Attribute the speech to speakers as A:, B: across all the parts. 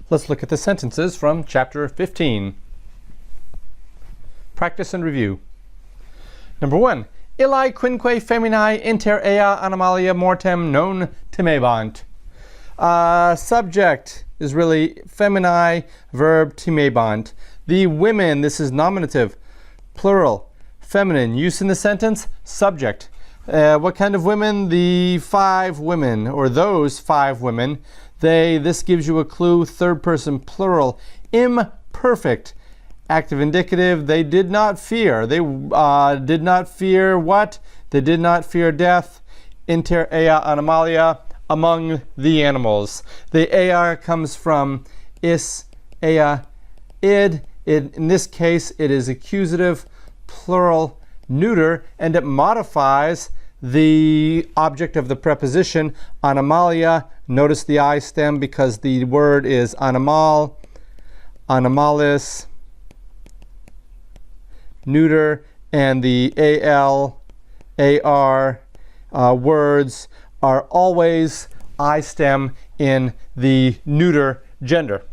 A: Let's look at the sentences from chapter 15. Practice and review. Number 1. Illae quinque feminae inter ea animalia mortem non timebant. Subject is really feminae, verb timebant. The women, this is nominative, plural, feminine. Use in the sentence, subject. What kind of women? The 5 women, or those 5 women. This gives you a clue, third person plural, imperfect. Active indicative, they did not fear. They did not fear what? They did not fear death. Inter ea animalia, among the animals. The ea comes from is, ea, id. In this case, it is accusative, plural, neuter, and it modifies the object of the preposition animalia. Notice the I stem because the word is animal, animalis, neuter, and the al, ar words are always I stem in the neuter gender.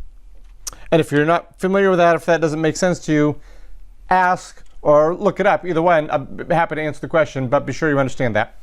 A: And if you're not familiar with that, if that doesn't make sense to you, ask or look it up. Either way, I'm happy to answer the question, but be sure you understand that.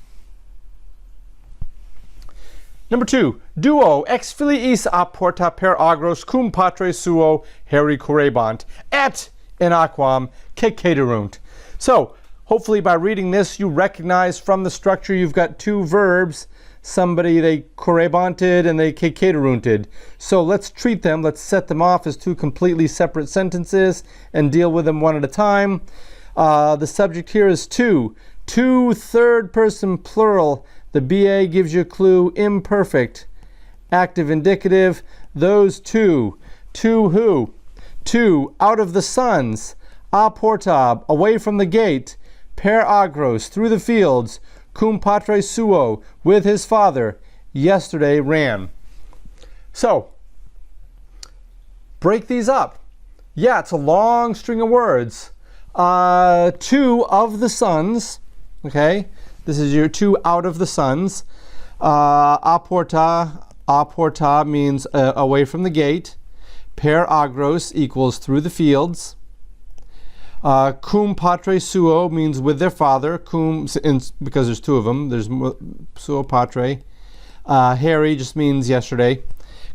A: Number 2, duo ex filiis a porta per agros cum patre suo heri correbant et in aquam cecederunt. So, hopefully by reading this, you recognize from the structure you've got 2 verbs. Somebody, they correbanted and they cecederunted. So let's treat them, let's set them off as 2 completely separate sentences and deal with them one at a time. The subject here is 2 third person plural. The BA gives you a clue, imperfect. Active indicative, those 2. 2 who? 2 out of the sons. A porta, away from the gate. Per agros, through the fields. Cum patre suo, with his father. Yesterday ran. So, break these up. Yeah, it's a long string of words. 2 of the sons. Okay, this is your 2 out of the sons. A porta means away from the gate. Per agros equals through the fields. Cum patre suo means with their father. Cum, because there's 2 of them. There's suo patre. Heri just means yesterday.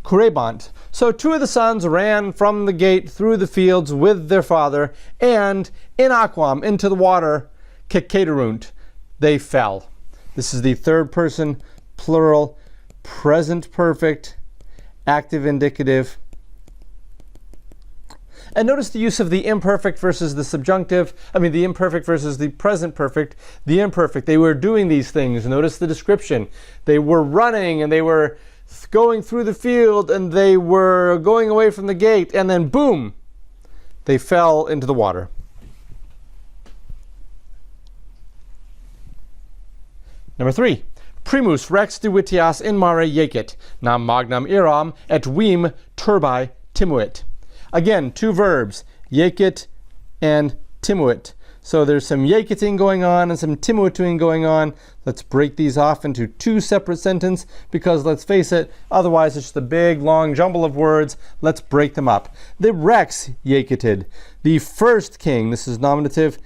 A: Correbant. So 2 of the sons ran from the gate through the fields with their father, and in aquam, into the water, cecederunt, they fell. This is the third person plural, present perfect, active indicative. And notice the use of the imperfect versus the subjunctive. The imperfect versus the present perfect. The imperfect, they were doing these things. Notice the description. They were running and they were going through the field and they were going away from the gate, and then boom, they fell into the water. Number 3. Primus rex divitias in mare iecit, nam magnam iram et vim turbi timuit. Again, 2 verbs, iecit and timuit. So there's some ieciting going on and some timuiting going on. Let's break these off into 2 separate sentences because let's face it, otherwise it's just a big long jumble of words. Let's break them up. The rex iecited. The first king, this is nominative,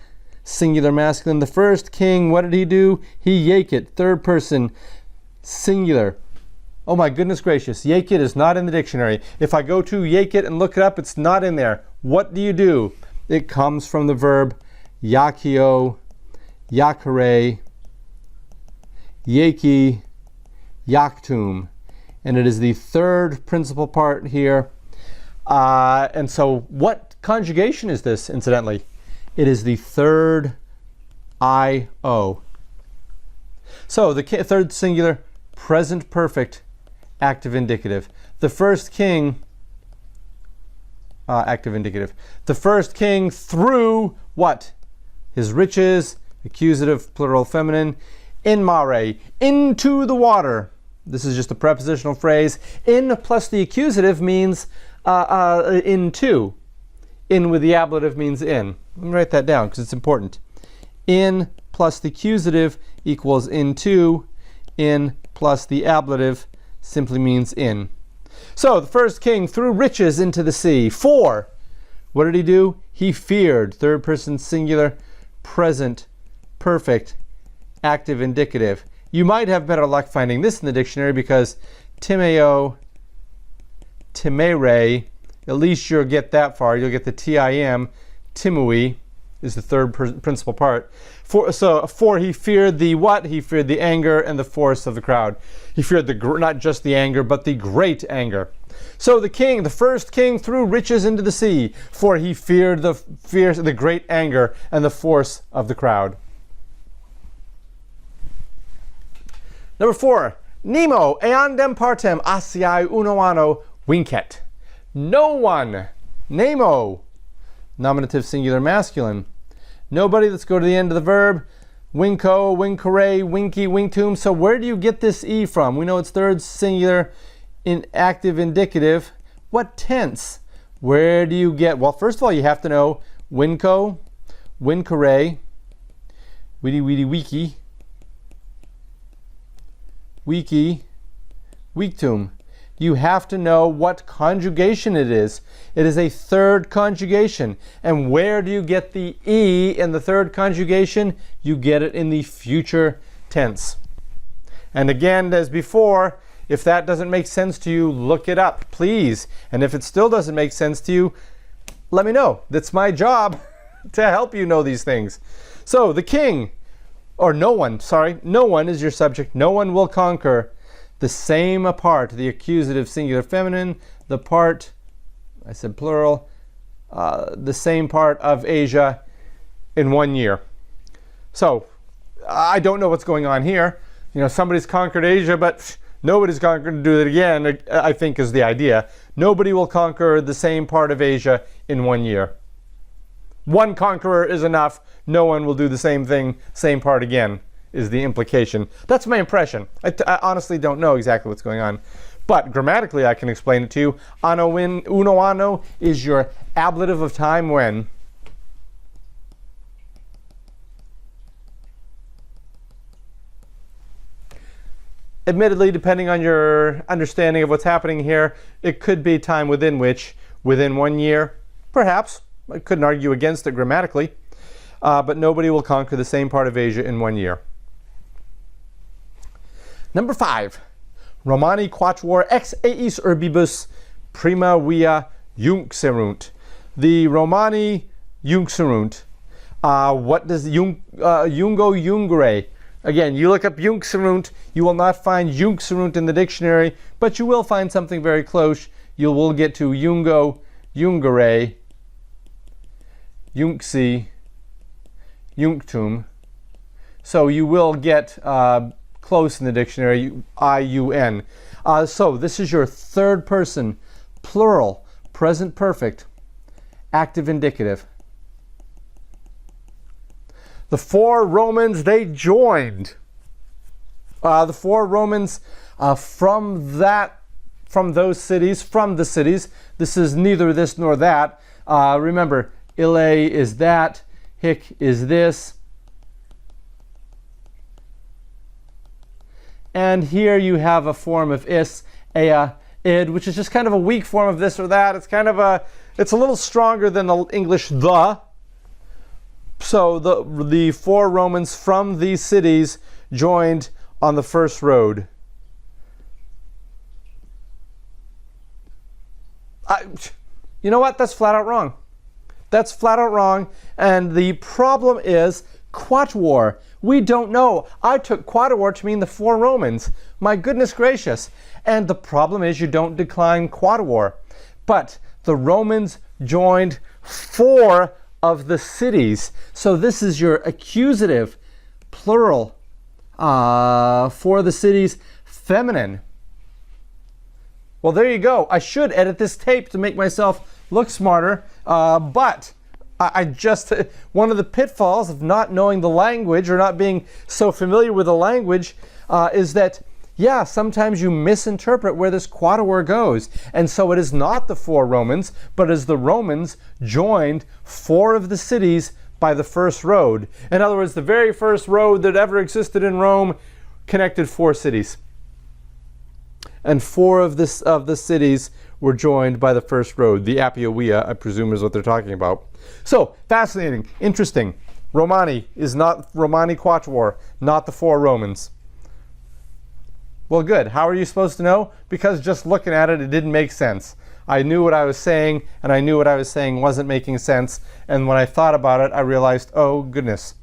A: singular masculine. The first king, what did he do? He iecit, third person, singular. Oh my goodness gracious, iecit is not in the dictionary. If I go to iecit and look it up, it's not in there. What do? It comes from the verb iakio, iacere, ieki, iactum. And it is the third principal part here. And so what conjugation is this, incidentally? It is the third I-O. So the third singular, present perfect, active indicative. The first king, active indicative. The first king threw what? His riches, accusative, plural feminine. In mare, into the water. This is just a prepositional phrase. In plus the accusative means into. In with the ablative means in. Let me write that down because it's important. In plus the accusative equals into. In plus the ablative simply means in. So the first king threw riches into the sea. 4. What did he do? He feared. Third person singular, present, perfect, active, indicative. You might have better luck finding this in the dictionary because timeo, timere, at least you'll get that far. You'll get the tim, timui is the third principal part. 4, he feared the what? He feared the anger and the force of the crowd. He feared not just the anger, but the great anger. So the first king threw riches into the sea, for he feared the great anger and the force of the crowd. Number 4, Nemo eandem partem asiae unoano vincet. No one. Nemo. Nominative singular masculine. Nobody. Let's go to the end of the verb. Winco, winkere, winky, winktum. So where do you get this E from? We know it's third singular in active indicative. What tense? Where do you get? Well, first of all, you have to know winco, winkere, weedy, weedy, weaky, weaky, weaktum. You have to know what conjugation it is. It is a third conjugation. And where do you get the E in the third conjugation? You get it in the future tense. And again, as before, if that doesn't make sense to you, look it up, please. And if it still doesn't make sense to you, let me know. That's my job to help you know these things. So the king, or no one is your subject. No one will conquer the same part, the accusative singular feminine, the part, I said plural, the same part of Asia in 1 year. So I don't know what's going on here. You know, somebody's conquered Asia, but nobody's going to do it again, I think is the idea. Nobody will conquer the same part of Asia in 1 year. One conqueror is enough. No one will do the same thing, same part again, is the implication. That's my impression. I honestly don't know exactly what's going on. But grammatically, I can explain it to you. Uno anno is your ablative of time when. Admittedly, depending on your understanding of what's happening here, it could be time within which, within 1 year, perhaps. I couldn't argue against it grammatically. But nobody will conquer the same part of Asia in 1 year. Number 5, Romani quatuor ex eis urbibus prima via junxerunt. The Romani junxerunt. What does jungo jungere? Again, you look up junxerunt, you will not find junxerunt in the dictionary, but you will find something very close. You will get to jungo jungere, junxi, junctum. So you will get close in the dictionary, I-U-N. So this is your third person, plural, present perfect, active indicative. The 4 Romans, they joined. The 4 Romans from the cities. This is neither this nor that. Remember, ille is that, hic is this. And here you have a form of is, ea, id, which is just kind of a weak form of this or that. It's a little stronger than the English the. So the 4 Romans from these cities joined on the first road. You know what? That's flat out wrong. That's flat out wrong. And the problem is quatuor. We don't know. I took quatuor to mean the 4 Romans. My goodness gracious. And the problem is you don't decline quatuor. But the Romans joined 4 of the cities. So this is your accusative, plural, for the cities, feminine. Well, there you go. I should edit this tape to make myself look smarter, but I just, one of the pitfalls of not knowing the language or not being so familiar with the language is that, yeah, sometimes you misinterpret where this quatuor goes. And so it is not the 4 Romans, but as the Romans joined 4 of the cities by the first road. In other words, the very first road that ever existed in Rome connected 4 cities. and 4 of the cities were joined by the first road. The Appiawea, I presume, is what they're talking about. So, fascinating, interesting. Romani Quatuor, not the 4 Romans. Well, good. How are you supposed to know? Because just looking at it, it didn't make sense. I knew what I was saying, and I knew what I was saying wasn't making sense. And when I thought about it, I realized, oh goodness,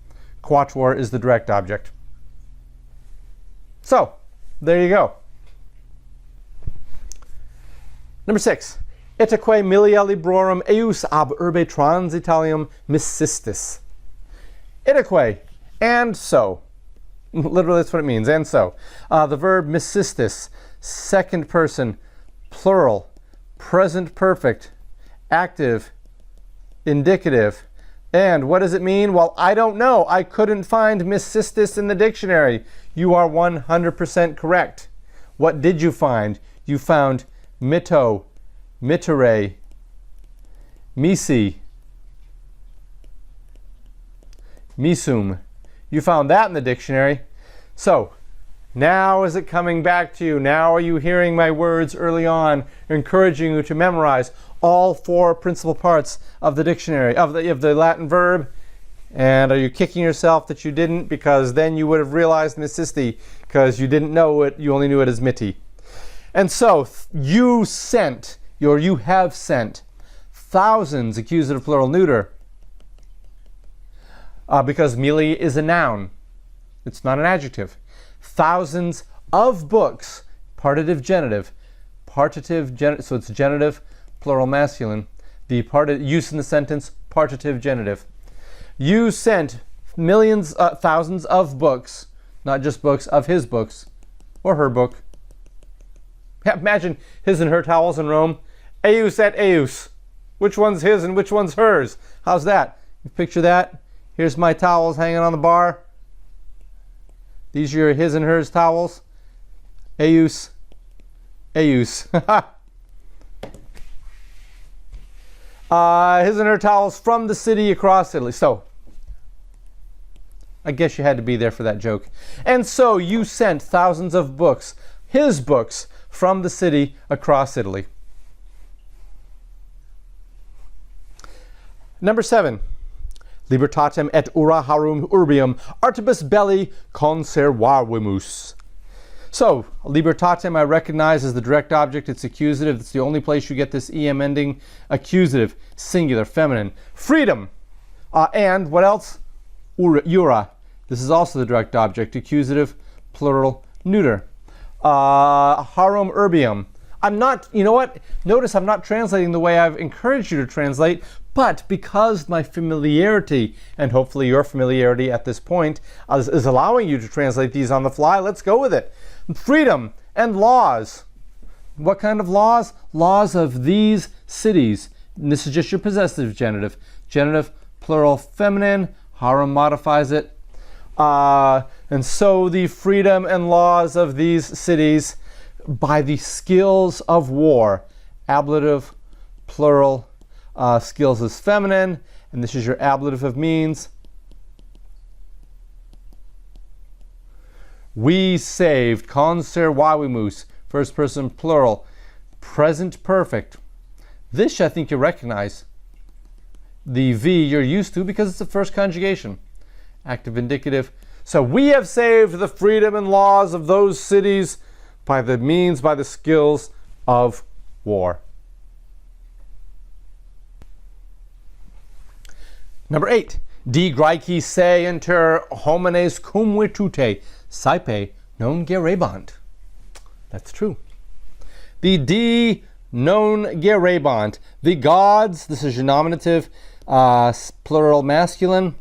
A: Quatuor is the direct object. So, there you go. Number 6. Itaque milia librorum eius ab urbe transitalium missistis. Itaque, and so. Literally, that's what it means, and so. The verb missistis, second person, plural, present perfect, active, indicative. And what does it mean? Well, I don't know. I couldn't find missistis in the dictionary. You are 100% correct. What did you find? You found mitto, mittere, misi, misum. You found that in the dictionary. So, now is it coming back to you? Now are you hearing my words early on, encouraging you to memorize all 4 principal parts of the dictionary, of the Latin verb? And are you kicking yourself that you didn't? Because then you would have realized missisti, because you didn't know it, you only knew it as miti. And so, you sent, or you have sent, thousands, accusative plural neuter, because mili is a noun. It's not an adjective. Thousands of books, partitive genitive, so it's genitive, plural masculine. The use in the sentence, partitive genitive. You sent millions, thousands of books, not just books, of his books, or her book. Imagine his and her towels in Rome. Eius et eius. Which one's his and which one's hers? How's that? You picture that? Here's my towels hanging on the bar. These are your his and hers towels. Eius. Eius. His and her towels from the city across Italy. So, I guess you had to be there for that joke. And so you sent thousands of books, his books, from the city across Italy. Number 7. Libertatem et ura harum urbium artibus belli conservavimus. So, libertatem I recognize as the direct object. It's accusative. It's the only place you get this em ending. Accusative, singular, feminine. Freedom. And what else? Ura. This is also the direct object. Accusative, plural, neuter. Harum urbium. I'm not, you know what? Notice I'm not translating the way I've encouraged you to translate, but because my familiarity, and hopefully your familiarity at this point, is allowing you to translate these on the fly, let's go with it. Freedom and laws. What kind of laws? Laws of these cities. And this is just your possessive genitive. Genitive, plural, feminine. Harum modifies it. And so the freedom and laws of these cities by the skills of war. Ablative, plural, skills is feminine, and this is your ablative of means. We saved, conservavimus, first person plural, present perfect. This I think you recognize. The V you're used to because it's the first conjugation. Active indicative. So we have saved the freedom and laws of those cities by the means, by the skills of war. Number 8. Di Graeci se inter homines cum virtute saepe non gerebant. That's true. The di non gerebant. The gods, this is your nominative, plural masculine.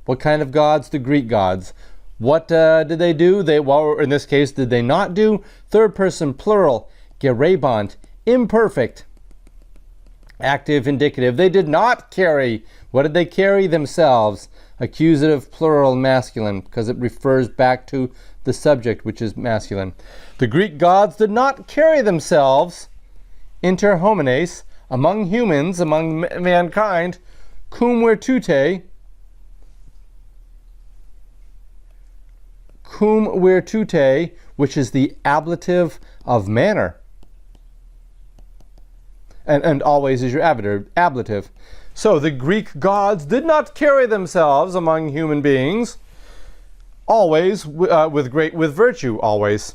A: What kind of gods? The Greek gods. What did they do? Well, in this case, did they not do? Third person plural, gerebant, imperfect. Active indicative. They did not carry. What did they carry? Themselves. Accusative plural masculine, because it refers back to the subject, which is masculine. The Greek gods did not carry themselves inter homines, among humans, among mankind, cum virtute, which is the ablative of manner. And always is your ablative. So the Greek gods did not carry themselves among human beings always with virtue, always.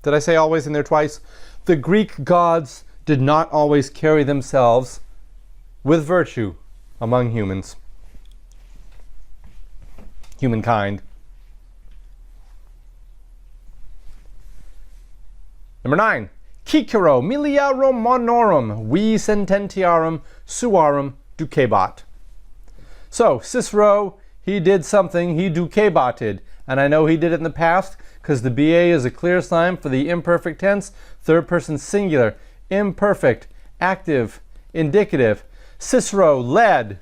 A: Did I say always in there twice? The Greek gods did not always carry themselves with virtue among humankind. Number 9. Cicero milia Romanorum vi sententiarum suarum ducebat. So Cicero, he did something, he ducebated. And I know he did it in the past because the BA is a clear sign for the imperfect tense, third person singular, imperfect, active, indicative. Cicero led.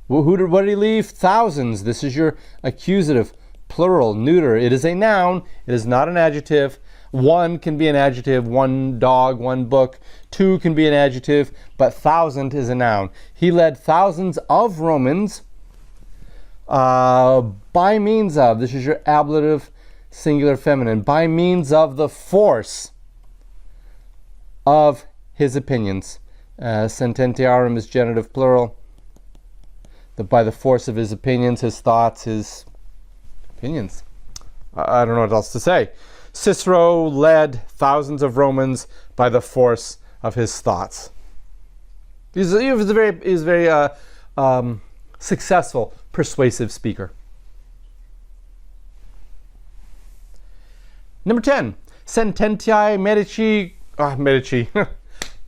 A: What did he leave? Thousands. This is your accusative, plural, neuter. It is a noun. It is not an adjective. One can be an adjective, one dog, one book. Two can be an adjective, but thousand is a noun. He led thousands of Romans by means of, this is your ablative, singular, feminine, by means of the force of his opinions. Sententiarum is genitive, plural. By the force of his opinions, his thoughts, his opinions. I don't know what else to say. Cicero led thousands of Romans by the force of his thoughts. He was a very successful, persuasive speaker. Number 10, Sententiae Medici.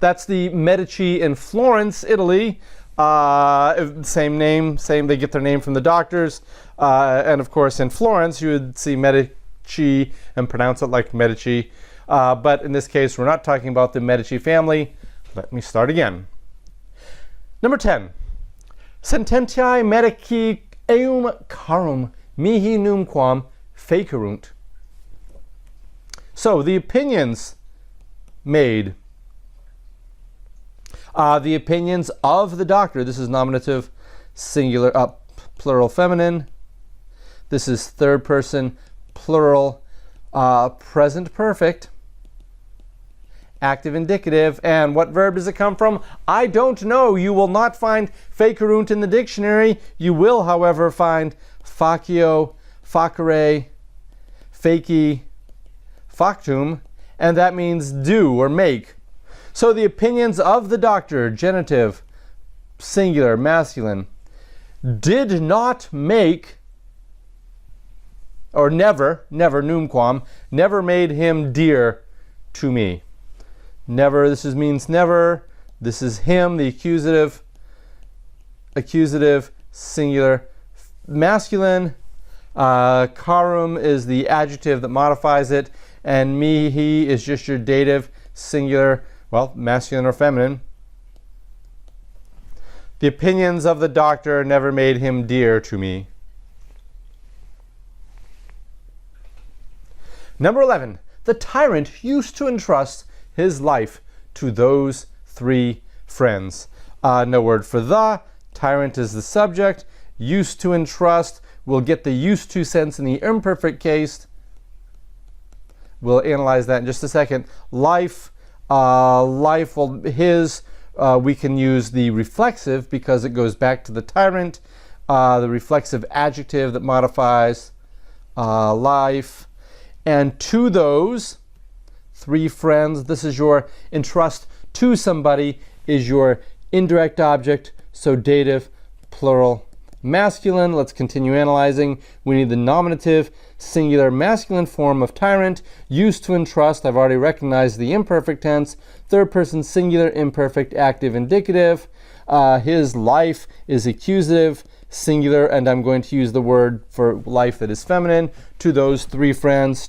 A: That's the Medici in Florence, Italy. Same name, they get their name from the doctors. And of course, in Florence, you would see Medici and pronounce it like Medici. But in this case, we're not talking about the Medici family. Let me start again. Number 10. Sententiae Medici eum carum mihi numquam fecerunt. So the opinions made, the opinions of the doctor. This is nominative, singular, plural, feminine. This is third person, plural, present perfect, active indicative. And what verb does it come from? I don't know. You will not find fecerunt in the dictionary. You will, however, find facio, facere, facie, factum, and that means do or make. So the opinions of the doctor, genitive, singular, masculine, did not make, or never, numquam, never made him dear to me. Never, means never. This is him, the accusative, singular, masculine. Carum is the adjective that modifies it, and me, he is just your dative, singular, well, masculine or feminine. The opinions of the doctor never made him dear to me. Number 11, the tyrant used to entrust his life to those three friends. No word for the. Tyrant is the subject. Used to entrust. We'll get the used to sense in the imperfect case. We'll analyze that in just a second. Life, well, his, we can use the reflexive because it goes back to the tyrant. The reflexive adjective that modifies life. And to those three friends, this is your entrust to somebody, is your indirect object, so dative, plural, masculine. Let's continue analyzing. We need the nominative, singular, masculine form of tyrant, used to entrust. I've already recognized the imperfect tense, third person singular, imperfect, active, indicative. His life is accusative, singular, and I'm going to use the word for life that is feminine. To those three friends,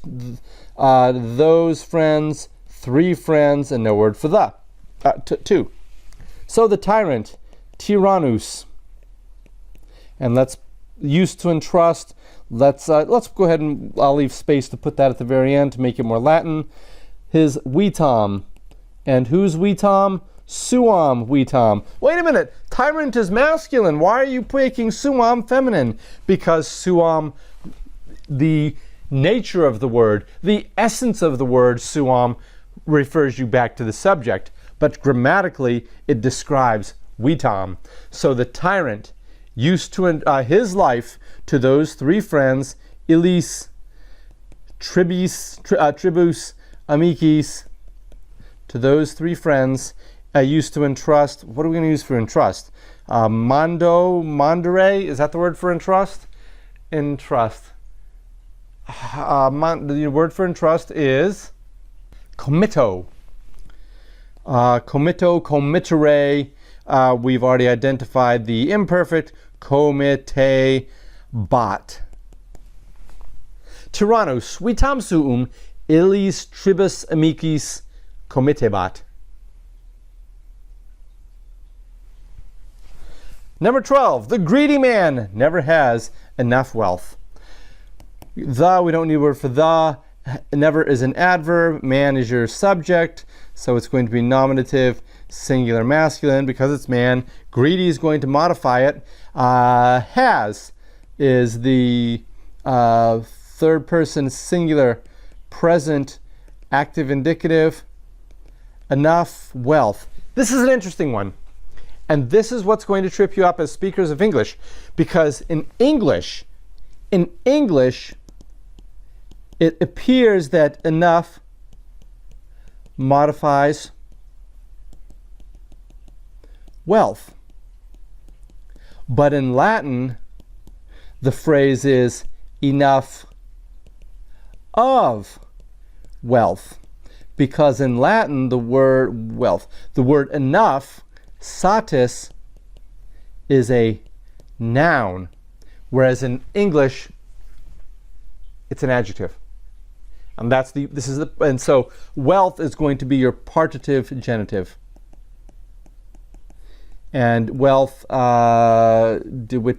A: those friends, three friends, and no word for the. Two. So the tyrant, tyrannus. And let's used to entrust. Let's go ahead and I'll leave space to put that at the very end to make it more Latin. His vitam. And who's vitam? Suam vitam. Wait a minute. Tyrant is masculine. Why are you making suam feminine? Because suam, the nature of the word, the essence of the word suam refers you back to the subject, but grammatically it describes Wetam. So the tyrant used to his life to those three friends, Ilis, Tribus, Amicis, to those three friends, used to entrust. What are we going to use for entrust? Mandare, is that the word for entrust? Entrust. The word for entrust is committo. Committo, committere. We've already identified the imperfect, commite bat. Tyrannos, vitam suum, illis tribus amicis committebat. Number 12, the greedy man never has enough wealth. The, we don't need a word for the. Never is an adverb. Man is your subject, so it's going to be nominative, singular, masculine, because it's man. Greedy is going to modify it. Has is the third person singular, present, active indicative. Enough wealth. This is an interesting one. And this is what's going to trip you up as speakers of English, because in English, it appears that enough modifies wealth. But in Latin, the phrase is enough of wealth. Because in Latin, the word wealth, the word enough, satis, is a noun, whereas in English, it's an adjective. And and so wealth is going to be your partitive genitive. And wealth, dwitii,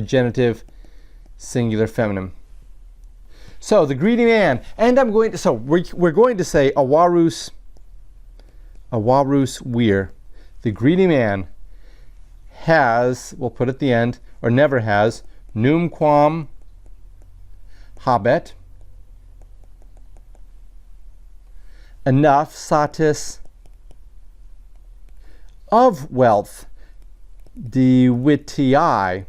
A: genitive, singular, feminine. So the greedy man, and we're going to say avarus vir. The greedy man has, we'll put at the end, or never has, numquam habet, enough satis of wealth, dwitii.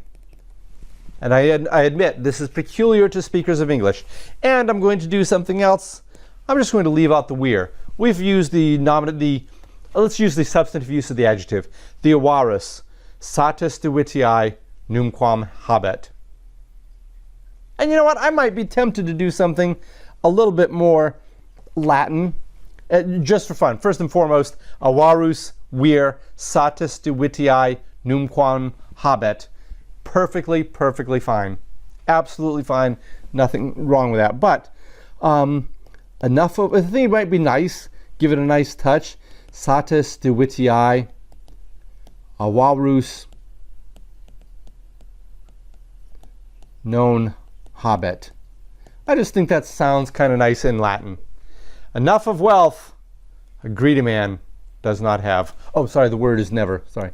A: And I admit, this is peculiar to speakers of English. And I'm going to do something else. I'm just going to leave out the we're. We've used let's use the substantive use of the adjective. The avarus, satis dwitii, numquam habet. And you know what? I might be tempted to do something a little bit more Latin, just for fun. First and foremost, avarus vir, satis dwitii, numquam habet. Perfectly fine. Absolutely fine. Nothing wrong with that. But enough of, I think it might be nice. Give it a nice touch. Satis dwitii, avarus non habet. I just think that sounds kind of nice in Latin. Enough of wealth, a greedy man does not have. Oh, sorry, the word is never. Sorry.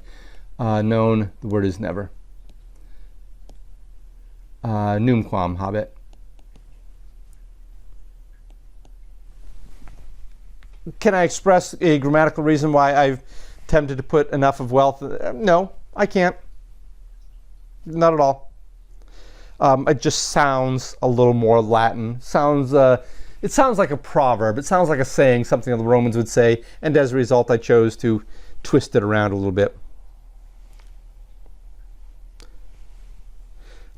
A: The word is never. Numquam habet. Can I express a grammatical reason why I've tempted to put enough of wealth? No, I can't. Not at all. It just sounds a little more Latin. It sounds like a proverb. It sounds like a saying, something the Romans would say, and as a result, I chose to twist it around a little bit.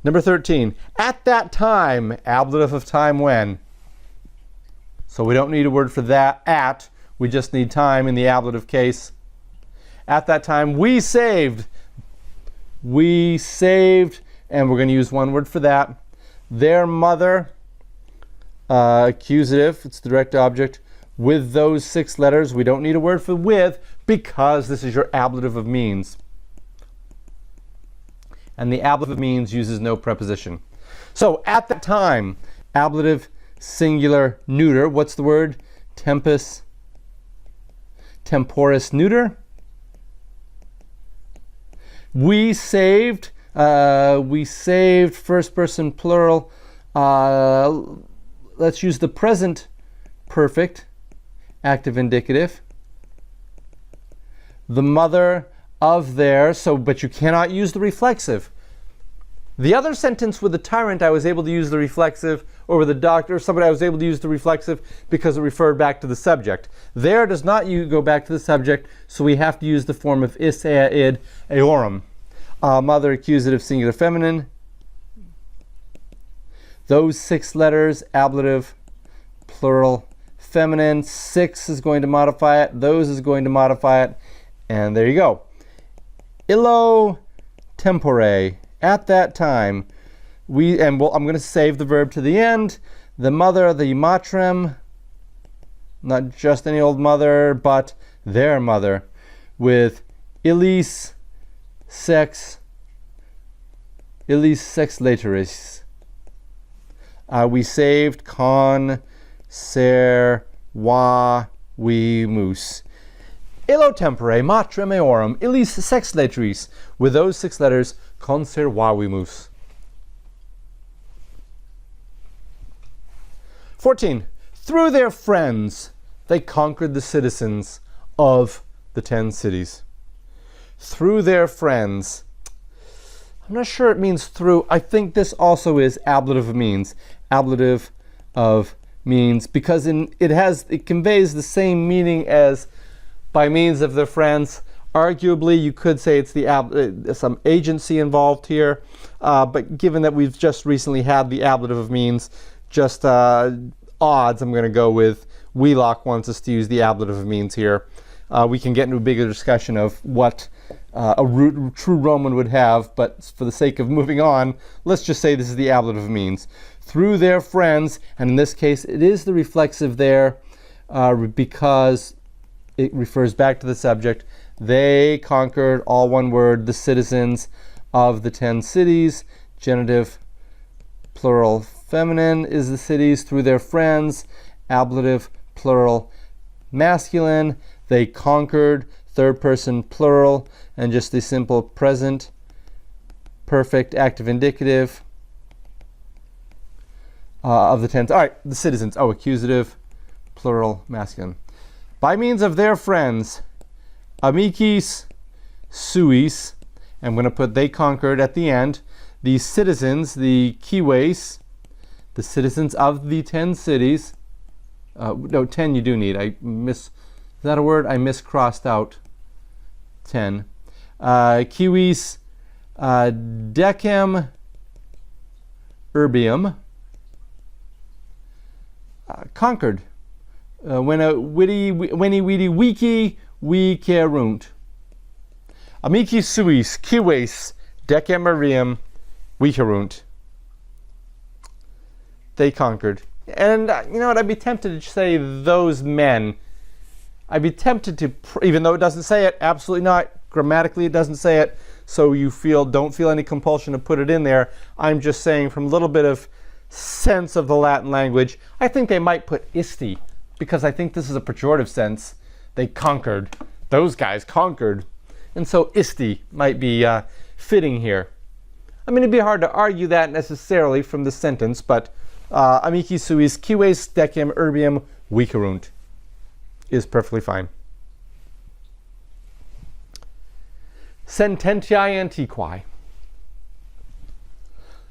A: Number 13, at that time, ablative of time when. So we don't need a word for that, at. We just need time in the ablative case. At that time, we saved. We saved, and we're going to use one word for that. Their mother, accusative, it's the direct object. With those 6 letters, we don't need a word for with, because this is your ablative of means. And the ablative of means uses no preposition. So at that time, ablative, singular, neuter. What's the word? Temporis neuter. We saved, first person plural, Let's use the present perfect active indicative. The mother of their, but you cannot use the reflexive. The other sentence with the tyrant, I was able to use the reflexive, or with the doctor or somebody, I was able to use the reflexive because it referred back to the subject. There does not go back to the subject, so we have to use the form of is, ea, id, eorum. Mother, accusative, singular, feminine. Those 6 letters, ablative, plural, feminine. 6 is going to modify it. Those is going to modify it. And there you go. Illo tempore. At that time, I'm going to save the verb to the end. The mother, the matrem, not just any old mother, but their mother, with illis sex lateris. We saved con ser wa we moose. Illo tempore matrem eorum illis sex lateris. With those 6 letters, conservavimus. 14. Through their friends, they conquered the citizens of the 10 cities. Through their friends. I'm not sure it means through. I think this also is ablative of means. Ablative of means, because it conveys the same meaning as by means of their friends. Arguably, you could say it's some agency involved here, but given that we've just recently had the ablative of means, just odds, I'm going to go with Wheelock wants us to use the ablative of means here. We can get into a bigger discussion of what a true Roman would have, but for the sake of moving on, let's just say this is the ablative of means. Through their friends, and in this case, it is the reflexive there because it refers back to the subject. They conquered, all one word, the citizens of the 10 cities. Genitive, plural, feminine is the cities. Through their friends. Ablative, plural, masculine. They conquered, third person, plural. And just the simple present, perfect, active indicative of the 10. All right, the citizens. Oh, accusative, plural, masculine. By means of their friends. Amicis suis, I'm going to put they conquered at the end. The citizens, the cives, the citizens of the 10 cities. No, 10 you do need. Is that a word? I miscrossed out 10. Civis decem urbium. Conquered. When a witty wiki we carunt. Amici suis, cives, decem urbium, we carunt. They conquered. And you know what, I'd be tempted to say those men. I'd be tempted to, even though it doesn't say it, absolutely not. Grammatically it doesn't say it, so you don't feel any compulsion to put it in there. I'm just saying from a little bit of sense of the Latin language, I think they might put isti, because I think this is a pejorative sense. They conquered. Those guys conquered. And so isti might be fitting here. I mean, it'd be hard to argue that necessarily from the sentence, but amici suis cives decem urbium vicerunt is perfectly fine. Sententiae antiquae.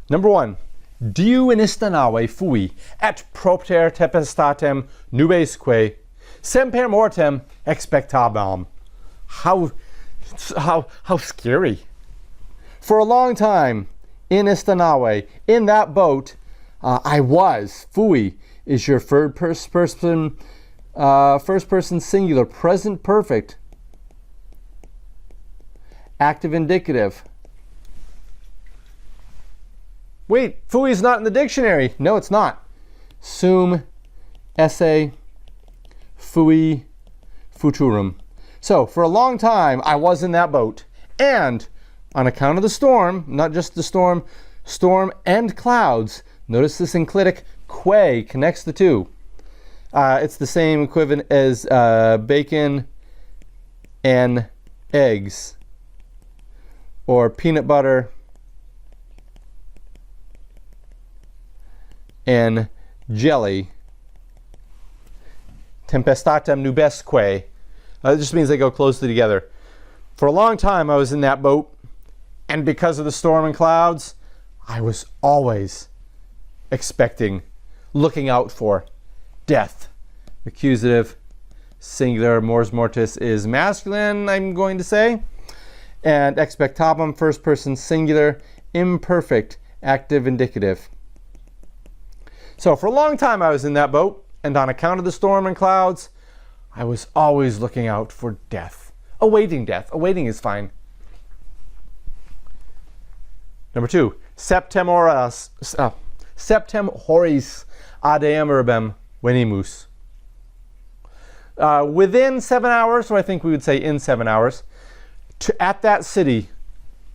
A: Number 1. Diu in ista nave fui, et propter tempestatem nubesque, semper mortem expectabam. How scary. For a long time, in ista nave, in that boat, I was. Fui is your first person singular, present perfect, active indicative. Wait, fui is not in the dictionary. No, it's not. Sum esse fui futurum. So, for a long time, I was in that boat. And on account of the storm, not just the storm and clouds, notice this enclitic que connects the two. It's the same equivalent as bacon and eggs, or peanut butter and jelly. Tempestatem nubesque. It just means they go closely together. For a long time I was in that boat, and because of the storm and clouds, I was always expecting, looking out for death. Accusative, singular, mors mortis is masculine, I'm going to say. And expectabum, first person singular, imperfect, active indicative. So for a long time I was in that boat, and on account of the storm and clouds, I was always looking out for death. Awaiting death. Awaiting is fine. Number 2, septem horis adeam urbem venimus. Within 7 hours, or I think we would say in 7 hours, at that city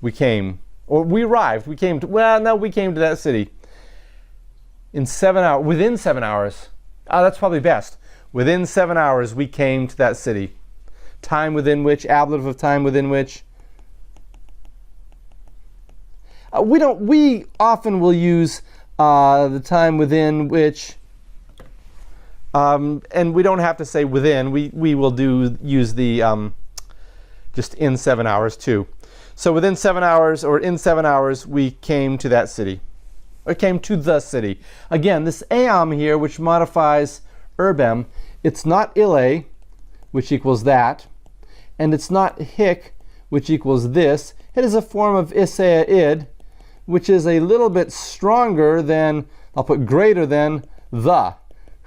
A: we came, or we arrived. We came to that city. In 7 hours, within 7 hours. That's probably best. Within 7 hours, we came to that city. Time within which, ablative of time within which. We often will use the time within which, and we don't have to say within. We will use the just in 7 hours too. So within 7 hours, or in 7 hours, we came to that city. Or came to the city. Again, this eam here, which modifies urbem, it's not ille, which equals that, and it's not hic, which equals this. It is a form of isea id, which is a little bit stronger than, I'll put greater than, the.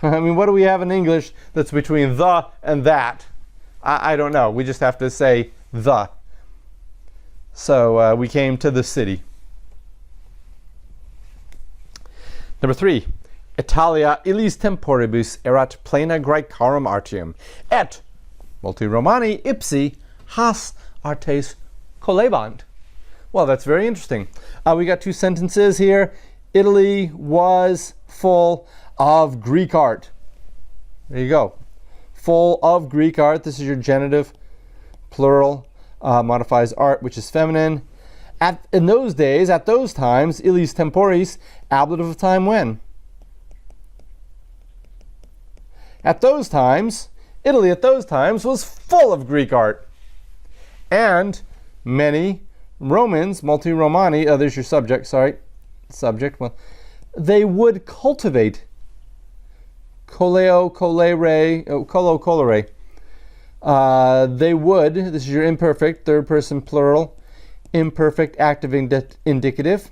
A: I mean, what do we have in English that's between the and that? I don't know. We just have to say the. So we came to the city. Number 3, Italia illis temporibus erat plena Graecarum artium, et multi Romani ipsi has artes collebant. Well, that's very interesting. We got 2 sentences here. Italy was full of Greek art. There you go. Full of Greek art. This is your genitive, plural, modifies art, which is feminine. In those days, at those times, illis temporis, ablative of time when? At those times, Italy at those times was full of Greek art. And many Romans, multi-Romani, there's your subject, sorry. Subject, well, they would cultivate. Coleo, colere, colo, colere. They would, this is your imperfect, third person plural, imperfect active indicative.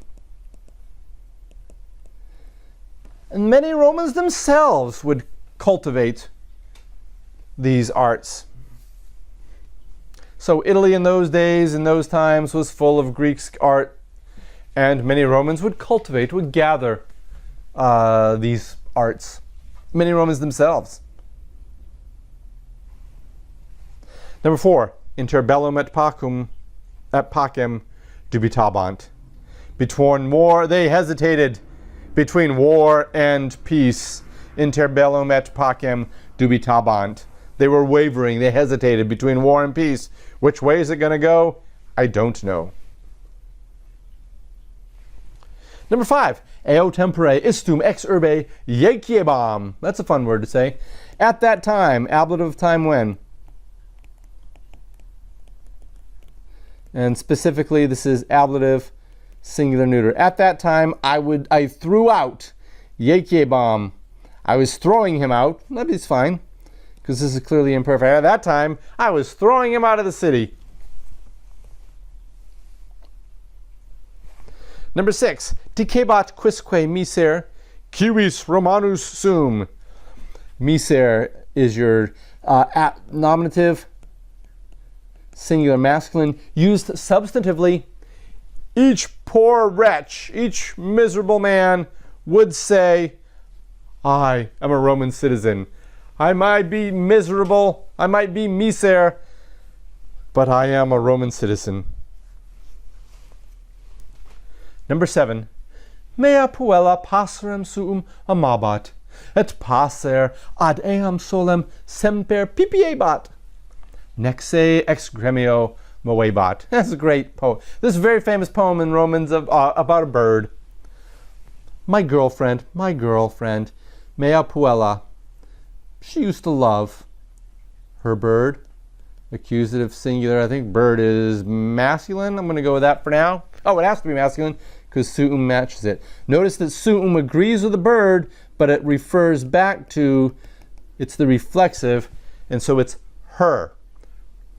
A: And many Romans themselves would cultivate these arts. So Italy in those days, in those times, was full of Greek art, and many Romans would cultivate, would gather these arts. Many Romans themselves. Number 4, inter bellum et pacem dubitabant. Between war, they hesitated between war and peace. Inter bellum et pacem dubitabant. They were wavering, they hesitated between war and peace. Which way is it going to go? I don't know. Number 5, eo tempore istum ex urbe ieciebam. That's a fun word to say. At that time, ablative of time when? And specifically, this is ablative, singular neuter. At that time, I threw out ieciebam. I was throwing him out. That's fine, because this is clearly imperfect. At that time, I was throwing him out of the city. Number 6, dicebat quisque miser, civis Romanus sum. Miser is your nominative, singular masculine, used substantively. Each poor wretch, each miserable man would say, I am a Roman citizen. I might be miserable, I might be miser, but I am a Roman citizen. Number 7, mea puella passerem suum amabat, et passer ad eam solem semper pipiebat, nexe ex gremio moebat. That's a great poem. This is a very famous poem in Romans about a bird. My girlfriend, mea puella. She used to love her bird. Accusative singular. I think bird is masculine. I'm going to go with that for now. Oh, it has to be masculine because su'um matches it. Notice that su'um agrees with the bird, but it refers back to, it's the reflexive, and so it's her.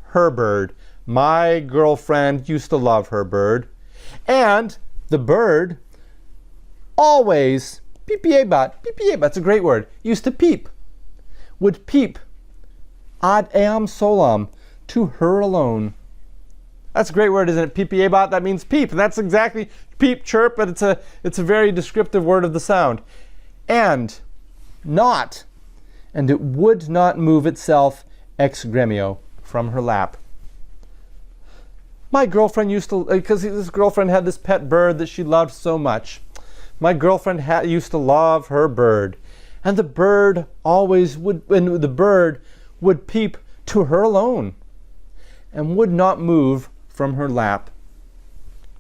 A: Her bird. My girlfriend used to love her bird. And the bird always, pipiebat, it's a great word, used to peep, would peep, ad eam solam, to her alone. That's a great word, isn't it? Pipiebat, that means peep. And that's exactly peep, chirp, but it's a very descriptive word of the sound. And not, and it would not move itself ex gremio, from her lap. My girlfriend used to, because this girlfriend had this pet bird that she loved so much. My girlfriend used to love her bird. And the bird always would, and the bird would peep to her alone and would not move from her lap.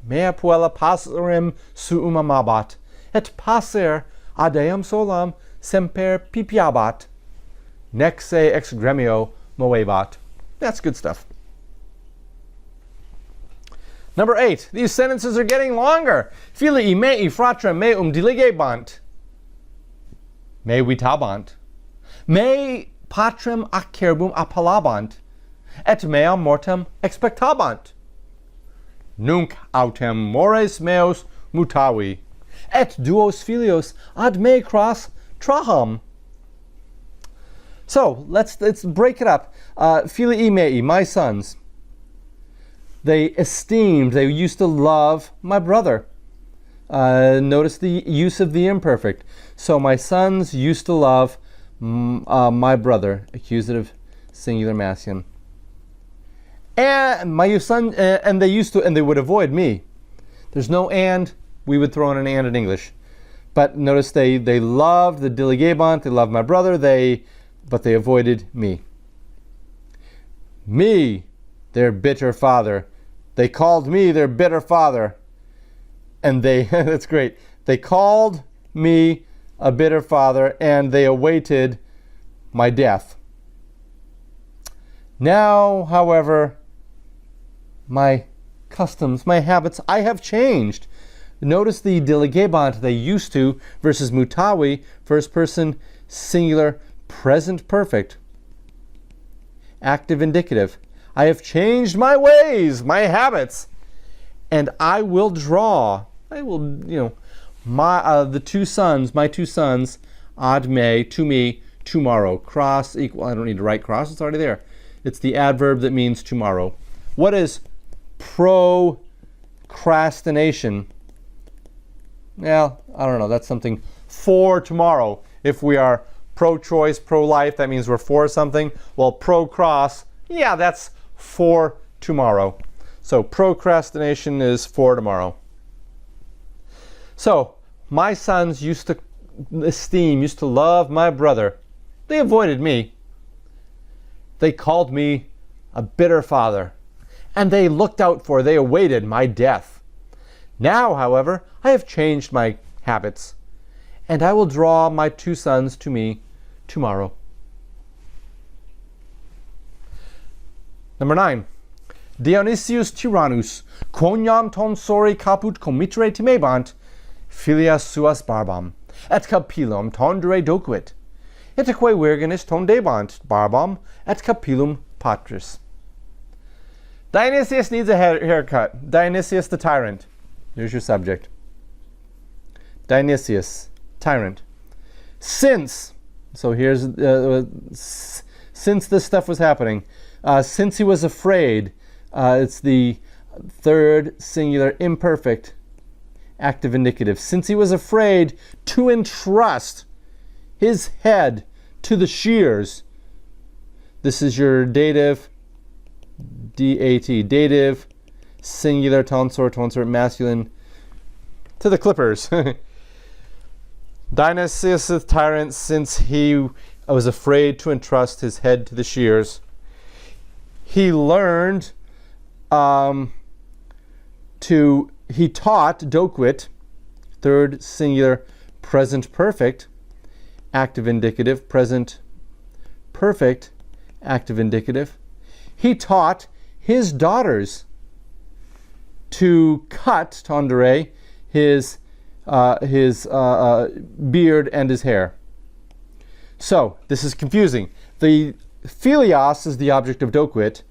A: Mea puella passerim suum amabat, et passer ad eam solam semper pipiabat, nexe ex gremio moebat. That's good stuff. Number 8. These sentences are getting longer. Filii mei fratra meum diligebant. Me vitabant. Me patrem acerbum appellabant. Et meam mortem expectabant. Nunc autem mores meos mutavi. Et duos filios ad me cras traham. So let's break it up. Filii mei, my sons. They esteemed, they used to love my brother. Notice the use of the imperfect. So my sons used to love my brother, accusative singular masculine. And my son, and they used to, and they would avoid me. There's no and, we would throw in an and in English. But notice they loved the diligebant, they loved my brother, but they avoided me. Me, their bitter father. They called me their bitter father. And that's great. They called me a bitter father, and they awaited my death. Now, however, my customs, my habits, I have changed. Notice the diligebant, they used to, versus mutawi, first person, singular, present perfect. Active indicative. I have changed my ways, my habits, and I will draw. I will, my two sons, ad me, to me, tomorrow. Cross equal. I don't need to write cross. It's already there. It's the adverb that means tomorrow. What is procrastination? Well, I don't know. That's something for tomorrow. If we are pro-choice, pro-life, that means we're for something. Well, pro-cross, yeah, that's for tomorrow. So procrastination is for tomorrow. So my sons used to love my brother. They avoided me. They called me a bitter father. And they they awaited my death. Now, however, I have changed my habits. And I will draw my two sons to me tomorrow. Number 9. Dionysius Tyrannus, quoniam tonsori caput committere timebant, filias suas barbam, et capillum tondere docuit, itaque virginis tondebant barbam, et capillum patris. Dionysius needs a haircut. Dionysius the tyrant. Here's your subject. Dionysius, tyrant. Since this stuff was happening, since he was afraid, it's the third singular imperfect active indicative. Since he was afraid to entrust his head to the shears. This is your dative, D-A-T, dative, singular, tonsor, masculine, to the clippers. Dionysius the tyrant, since he was afraid to entrust his head to the shears, he learned he taught, doquit, third singular present perfect, active indicative, present perfect, active indicative. He taught his daughters to cut, tondere, his beard and his hair. So, this is confusing. The philios is the object of Dokuit,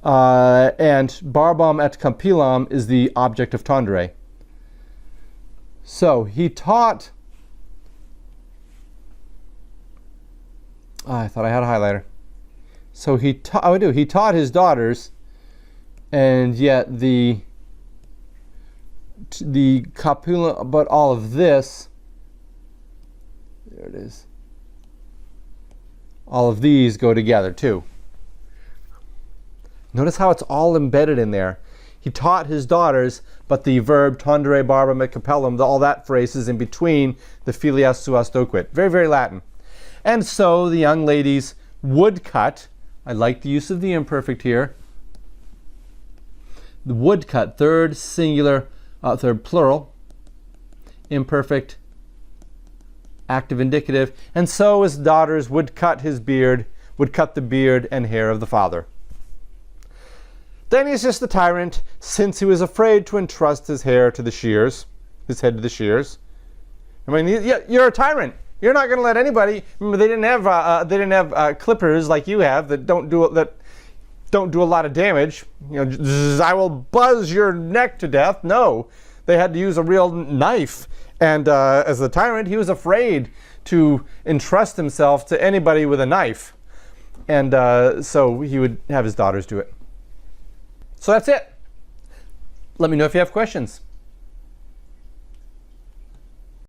A: and barbam et compilam is the object of tondere. So, he taught... I thought I had a highlighter. So he taught his daughters, and yet the copula, but all of this, there it is. All of these go together too. Notice how it's all embedded in there. He taught his daughters, but the verb tondere barbam et capellum, all that phrase is in between the filias suas Dokuit. Very, very Latin. And so the young ladies would cut. I like the use of the imperfect here. The would cut, third singular, third plural, imperfect, active indicative. And so his daughters would cut his beard, would cut the beard and hair of the father. Dionysius the tyrant, since he was afraid to entrust his hair to the shears, his head to the shears. I mean, you're a tyrant. You're not going to let anybody. Remember, they didn't have clippers like you have that don't do a lot of damage. You know, I will buzz your neck to death. No, they had to use a real knife. And as the tyrant, he was afraid to entrust himself to anybody with a knife, and so he would have his daughters do it. So that's it. Let me know if you have questions.